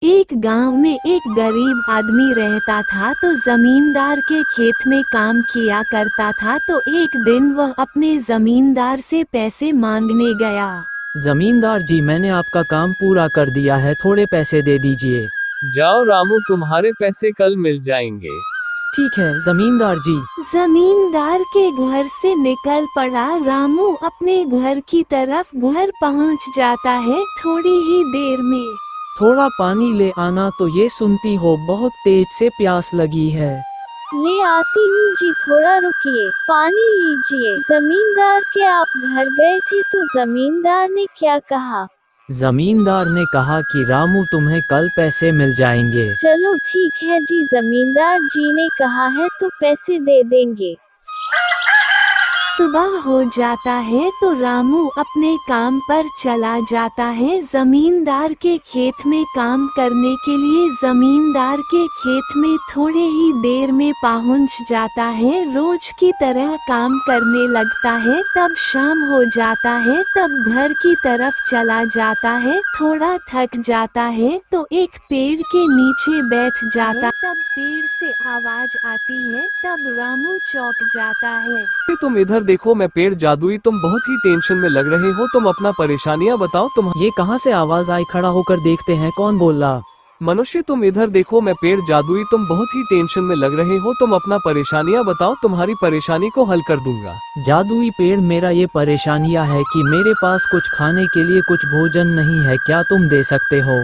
एक गांव में एक गरीब आदमी रहता था। तो जमींदार के खेत में काम किया करता था। तो एक दिन वह अपने जमींदार से पैसे मांगने गया। जमींदार जी, मैंने आपका काम पूरा कर दिया है, थोड़े पैसे दे दीजिए। जाओ रामू, तुम्हारे पैसे कल मिल जाएंगे। ठीक है जमींदार जी। जमींदार के घर से निकल पड़ा। रामू अपने घर की तरफ घर पहुंच जाता है थोड़ी ही देर में। थोड़ा पानी ले आना। तो ये सुनती हो बहुत तेज से प्यास लगी है। ले आती हूँ जी, थोड़ा रुकिए, पानी लीजिए। जमींदार के आप घर गए थे तो जमींदार ने क्या कहा? जमींदार ने कहा कि रामू तुम्हें कल पैसे मिल जाएंगे। चलो ठीक है जी, जमींदार जी ने कहा है तो पैसे दे देंगे। सुबह हो जाता है तो रामू अपने काम पर चला जाता है जमींदार के खेत में काम करने के लिए। जमींदार के खेत में थोड़े ही देर में पहुंच जाता है। रोज की तरह काम करने लगता है। तब शाम हो जाता है। तब घर की तरफ चला जाता है। थोड़ा थक जाता है तो एक पेड़ के नीचे बैठ जाता। तब पेड़ से आवाज आती है। तब रामू चौंक जाता है। तुम इधर देखो, मैं पेड़ जादुई, तुम बहुत ही टेंशन में लग रहे हो। तुम अपना परेशानियां बताओ। तुम ये कहाँ से आवाज आई? खड़ा होकर देखते हैं कौन बोल रहा। मनुष्य, तुम इधर देखो, मैं पेड़ जादुई, तुम बहुत ही टेंशन में लग रहे हो। तुम अपना परेशानियां बताओ, तुम्हारी परेशानी को हल कर दूंगा। जादुई पेड़, मेरा ये परेशानियां है कि मेरे पास कुछ खाने के लिए कुछ भोजन नहीं है, क्या तुम दे सकते हो?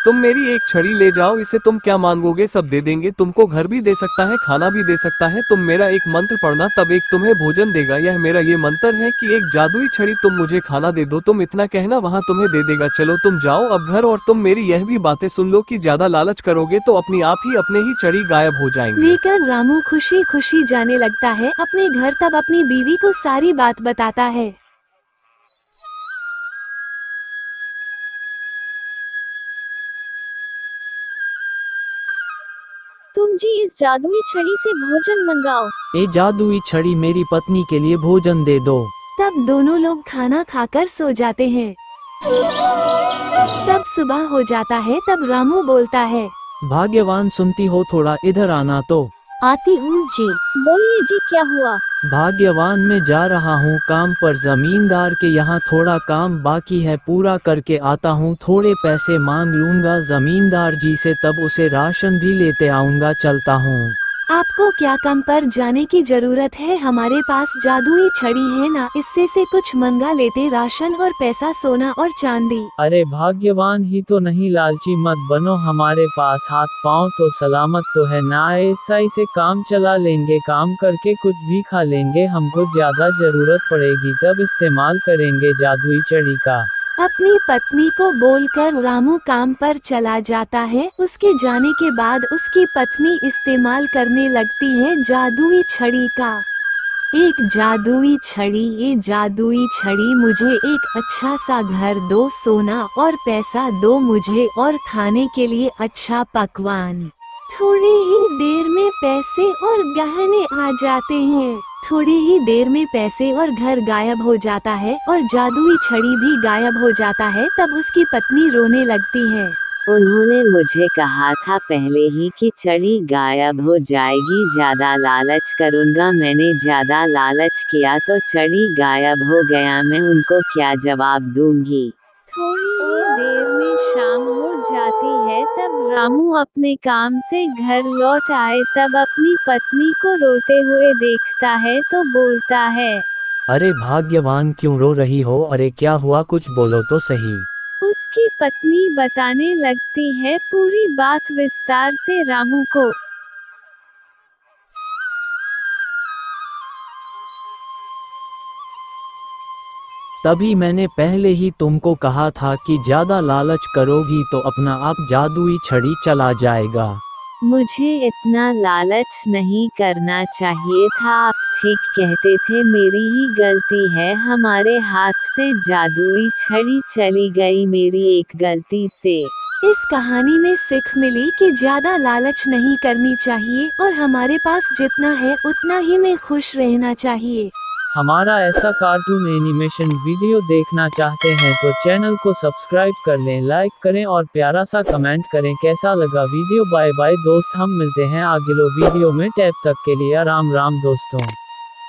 तुम मेरी एक छड़ी ले जाओ, इसे तुम क्या मांगोगे सब दे देंगे। तुमको घर भी दे सकता है, खाना भी दे सकता है। तुम मेरा एक मंत्र पढ़ना, तब एक तुम्हें भोजन देगा। यह मेरा ये मंत्र है कि एक जादुई छड़ी, तुम मुझे खाना दे दो। तुम इतना कहना, वहाँ तुम्हें दे देगा। चलो तुम जाओ अब घर, और तुम मेरी यह भी बातें सुन लो कि ज्यादा लालच करोगे तो अपनी आप ही अपने ही छड़ी गायब हो जाएंगे। लेकर रामू खुशी खुशी जाने लगता है अपने घर। तब अपनी बीवी को सारी बात बताता है। तुम जी इस जादुई छड़ी से भोजन मंगाओ। ये जादुई छड़ी मेरी पत्नी के लिए भोजन दे दो। तब दोनों लोग खाना खाकर सो जाते हैं। तब सुबह हो जाता है। तब रामू बोलता है, भाग्यवान, सुनती हो, थोड़ा इधर आना। तो आती हूँ जी। बोलिए जी, क्या हुआ? भाग्यवान, मैं जा रहा हूँ काम पर। जमींदार के यहाँ थोड़ा काम बाकी है, पूरा करके आता हूँ। थोड़े पैसे मांग लूंगा जमींदार जी से, तब उसे राशन भी लेते आऊंगा। चलता हूँ। आपको क्या काम पर जाने की जरूरत है? हमारे पास जादुई छड़ी है ना, इससे से कुछ मंगा लेते, राशन और पैसा, सोना और चांदी। अरे भाग्यवान ही तो नहीं, लालची मत बनो। हमारे पास हाथ पाँव तो सलामत तो है ना, ऐसा ही से काम चला लेंगे। काम करके कुछ भी खा लेंगे। हमको ज्यादा जरूरत पड़ेगी तब इस्तेमाल करेंगे जादुई छड़ी का। अपनी पत्नी को बोलकर रामू काम पर चला जाता है। उसके जाने के बाद उसकी पत्नी इस्तेमाल करने लगती है जादुई छड़ी का। एक जादुई छड़ी, ये जादुई छड़ी, मुझे एक अच्छा सा घर दो, सोना और पैसा दो मुझे, और खाने के लिए अच्छा पकवान। थोड़ी ही देर में पैसे और गहने आ जाते हैं। थोड़ी ही देर में पैसे और घर गायब हो जाता है और जादुई छड़ी भी गायब हो जाता है। तब उसकी पत्नी रोने लगती है। उन्होंने मुझे कहा था पहले ही कि छड़ी गायब हो जाएगी, ज्यादा लालच करूंगा। मैंने ज्यादा लालच किया तो छड़ी गायब हो गया। मैं उनको क्या जवाब दूंगी। थोड़ी ही देर में शाम हो जाती है। तब रामू अपने काम से घर लौट आए। तब अपनी पत्नी को रोते हुए देखता है तो बोलता है, अरे भाग्यवान, क्यों रो रही हो? अरे क्या हुआ, कुछ बोलो तो सही। उसकी पत्नी बताने लगती है पूरी बात विस्तार से रामू को। तभी मैंने पहले ही तुमको कहा था कि ज्यादा लालच करोगी तो अपना आप जादुई छड़ी चला जाएगा। मुझे इतना लालच नहीं करना चाहिए था। आप ठीक कहते थे, मेरी ही गलती है। हमारे हाथ से जादुई छड़ी चली गई, मेरी एक गलती से। इस कहानी में सीख मिली कि ज्यादा लालच नहीं करनी चाहिए और हमारे पास जितना है उतना ही में खुश रहना चाहिए। हमारा ऐसा कार्टून एनिमेशन वीडियो देखना चाहते हैं तो चैनल को सब्सक्राइब कर लें, लाइक करें और प्यारा सा कमेंट करें कैसा लगा वीडियो। बाय बाय दोस्त, हम मिलते हैं अगले वीडियो में, तब तक के लिए राम राम दोस्तों।